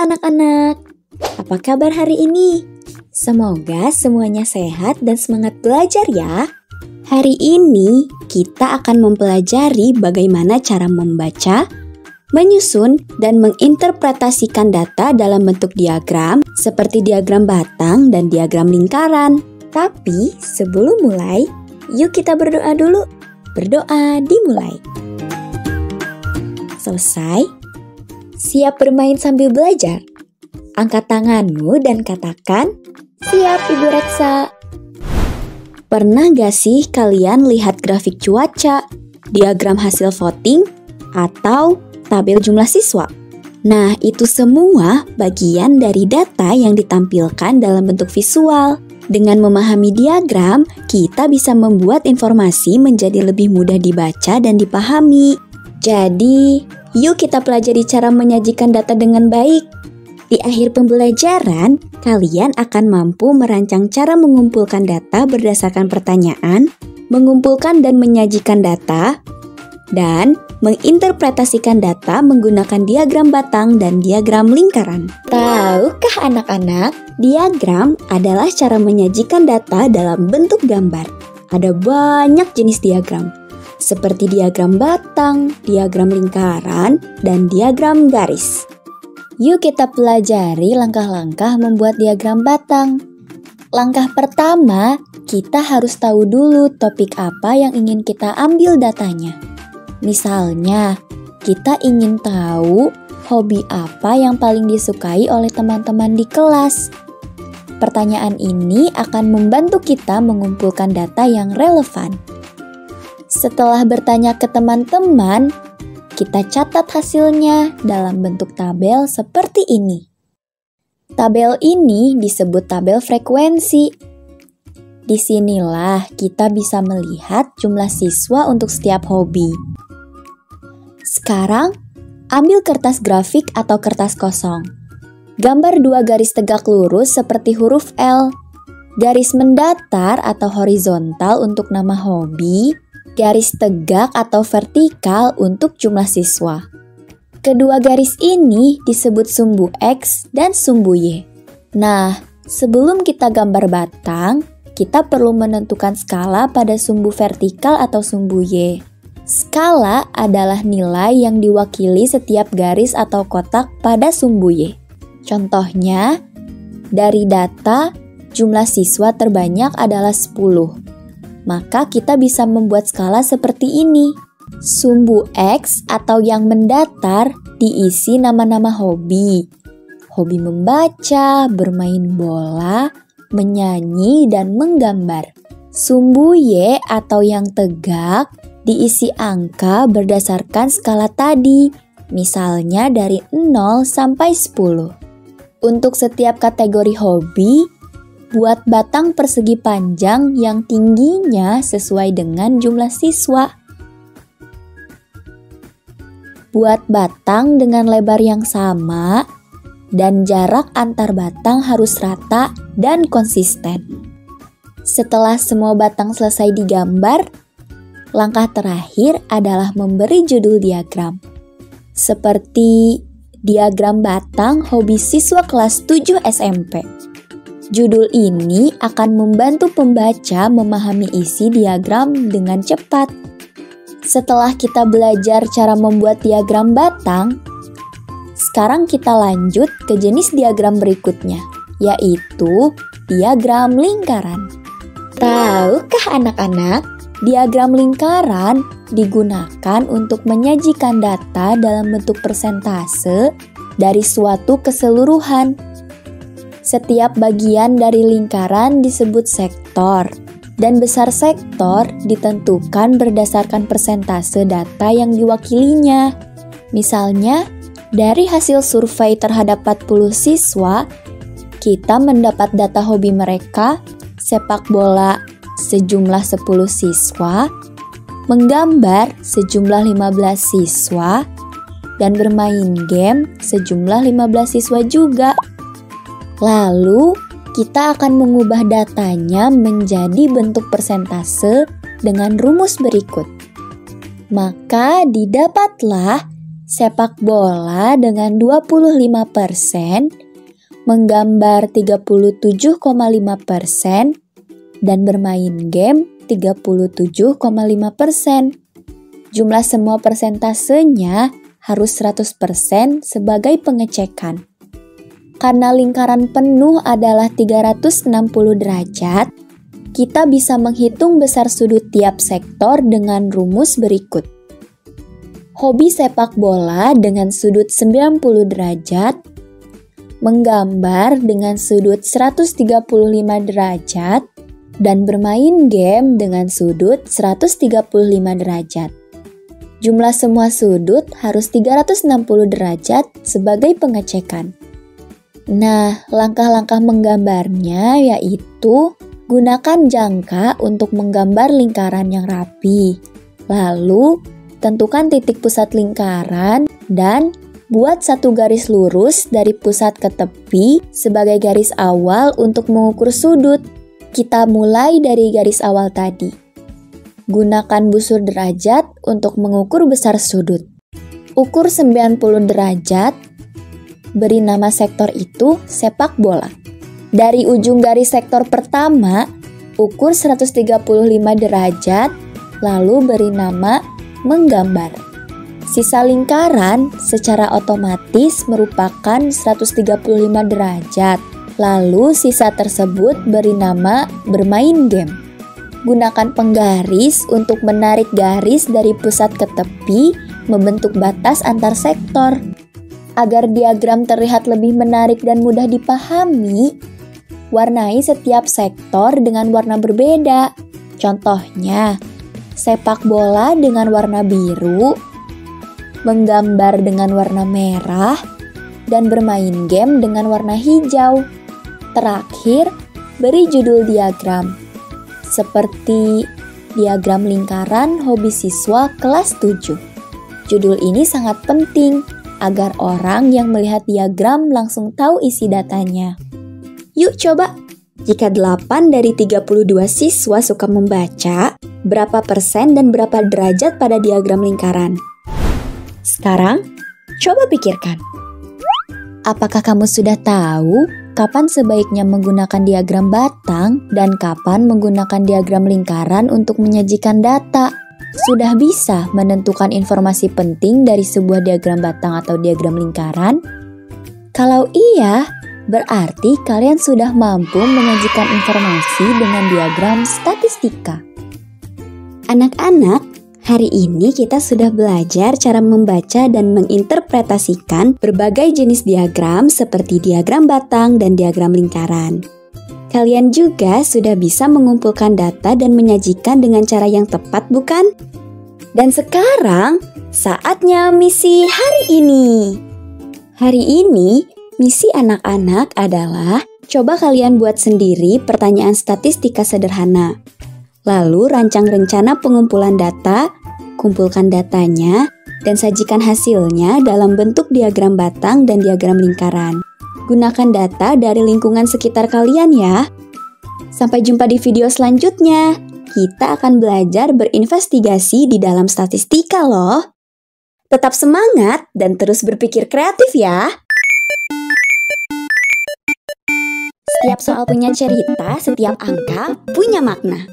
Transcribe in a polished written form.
anak-anak, apa kabar hari ini? Semoga semuanya sehat dan semangat belajar ya. Hari ini kita akan mempelajari bagaimana cara membaca, menyusun, dan menginterpretasikan data dalam bentuk diagram seperti diagram batang dan diagram lingkaran. Tapi sebelum mulai, yuk kita berdoa dulu. Berdoa dimulai. Selesai? Siap bermain sambil belajar? Angkat tanganmu dan katakan, "Siap, Ibu Reksa." Pernah gak sih kalian lihat grafik cuaca, diagram hasil voting, atau tabel jumlah siswa? Nah, itu semua bagian dari data yang ditampilkan dalam bentuk visual. Dengan memahami diagram, kita bisa membuat informasi menjadi lebih mudah dibaca dan dipahami. Jadi, yuk kita pelajari cara menyajikan data dengan baik. Di akhir pembelajaran, kalian akan mampu merancang cara mengumpulkan data berdasarkan pertanyaan, mengumpulkan dan menyajikan data, dan menginterpretasikan data menggunakan diagram batang dan diagram lingkaran. Tahukah anak-anak, diagram adalah cara menyajikan data dalam bentuk gambar. Ada banyak jenis diagram, seperti diagram batang, diagram lingkaran, dan diagram garis. Yuk kita pelajari langkah-langkah membuat diagram batang. Langkah pertama, kita harus tahu dulu topik apa yang ingin kita ambil datanya. Misalnya, kita ingin tahu hobi apa yang paling disukai oleh teman-teman di kelas. Pertanyaan ini akan membantu kita mengumpulkan data yang relevan. Setelah bertanya ke teman-teman, kita catat hasilnya dalam bentuk tabel seperti ini. Tabel ini disebut tabel frekuensi. Disinilah kita bisa melihat jumlah siswa untuk setiap hobi. Sekarang, ambil kertas grafik atau kertas kosong. Gambar dua garis tegak lurus seperti huruf L. Garis mendatar atau horizontal untuk nama hobi, garis tegak atau vertikal untuk jumlah siswa. Kedua garis ini disebut sumbu X dan sumbu Y. Nah, sebelum kita gambar batang, kita perlu menentukan skala pada sumbu vertikal atau sumbu Y. Skala adalah nilai yang diwakili setiap garis atau kotak pada sumbu Y. Contohnya, dari data, jumlah siswa terbanyak adalah 10. Maka kita bisa membuat skala seperti ini. Sumbu X atau yang mendatar diisi nama-nama hobi. Hobi membaca, bermain bola, menyanyi, dan menggambar. Sumbu Y atau yang tegak diisi angka berdasarkan skala tadi. Misalnya dari 0 sampai 10. Untuk setiap kategori hobi, buat batang persegi panjang yang tingginya sesuai dengan jumlah siswa. Buat batang dengan lebar yang sama dan jarak antar batang harus rata dan konsisten. Setelah semua batang selesai digambar, langkah terakhir adalah memberi judul diagram. Seperti diagram batang hobi siswa kelas 7 SMP. Judul ini akan membantu pembaca memahami isi diagram dengan cepat. Setelah kita belajar cara membuat diagram batang, sekarang kita lanjut ke jenis diagram berikutnya, yaitu diagram lingkaran. Tahukah anak-anak, diagram lingkaran digunakan untuk menyajikan data dalam bentuk persentase dari suatu keseluruhan. Setiap bagian dari lingkaran disebut sektor, dan besar sektor ditentukan berdasarkan persentase data yang diwakilinya. Misalnya, dari hasil survei terhadap 40 siswa, kita mendapat data hobi mereka, sepak bola sejumlah 10 siswa, menggambar sejumlah 15 siswa, dan bermain game sejumlah 15 siswa juga. Lalu, kita akan mengubah datanya menjadi bentuk persentase dengan rumus berikut. Maka didapatlah sepak bola dengan 25%, menggambar 37,5%, dan bermain game 37,5%. Jumlah semua persentasenya harus 100% sebagai pengecekan. Karena lingkaran penuh adalah 360 derajat, kita bisa menghitung besar sudut tiap sektor dengan rumus berikut. Hobi sepak bola dengan sudut 90 derajat, menggambar dengan sudut 135 derajat, dan bermain game dengan sudut 135 derajat. Jumlah semua sudut harus 360 derajat sebagai pengecekan. Nah, langkah-langkah menggambarnya yaitu gunakan jangka untuk menggambar lingkaran yang rapi. Lalu, tentukan titik pusat lingkaran dan buat satu garis lurus dari pusat ke tepi sebagai garis awal untuk mengukur sudut. Kita mulai dari garis awal tadi. Gunakan busur derajat untuk mengukur besar sudut. Ukur 90 derajat, beri nama sektor itu sepak bola. Dari ujung garis sektor pertama, ukur 135 derajat, lalu beri nama menggambar. Sisa lingkaran secara otomatis merupakan 135 derajat, lalu sisa tersebut beri nama bermain game. Gunakan penggaris untuk menarik garis dari pusat ke tepi, membentuk batas antar sektor. Agar diagram terlihat lebih menarik dan mudah dipahami, warnai setiap sektor dengan warna berbeda. Contohnya, sepak bola dengan warna biru, menggambar dengan warna merah, dan bermain game dengan warna hijau. Terakhir, beri judul diagram. Seperti diagram lingkaran hobi siswa kelas 7. Judul ini sangat penting agar orang yang melihat diagram langsung tahu isi datanya. Yuk coba, jika 8 dari 32 siswa suka membaca, berapa persen dan berapa derajat pada diagram lingkaran? Sekarang, coba pikirkan. Apakah kamu sudah tahu kapan sebaiknya menggunakan diagram batang dan kapan menggunakan diagram lingkaran untuk menyajikan data? Sudah bisa menentukan informasi penting dari sebuah diagram batang atau diagram lingkaran? Kalau iya, berarti kalian sudah mampu menyajikan informasi dengan diagram statistika. Anak-anak, hari ini kita sudah belajar cara membaca dan menginterpretasikan berbagai jenis diagram seperti diagram batang dan diagram lingkaran. Kalian juga sudah bisa mengumpulkan data dan menyajikan dengan cara yang tepat, bukan? Dan sekarang, saatnya misi hari ini. Hari ini, misi anak-anak adalah coba kalian buat sendiri pertanyaan statistika sederhana. Lalu rancang rencana pengumpulan data, kumpulkan datanya, dan sajikan hasilnya dalam bentuk diagram batang dan diagram lingkaran. Gunakan data dari lingkungan sekitar kalian ya. Sampai jumpa di video selanjutnya. Kita akan belajar berinvestigasi di dalam statistika loh. Tetap semangat dan terus berpikir kreatif ya. Setiap soal punya cerita, setiap angka punya makna.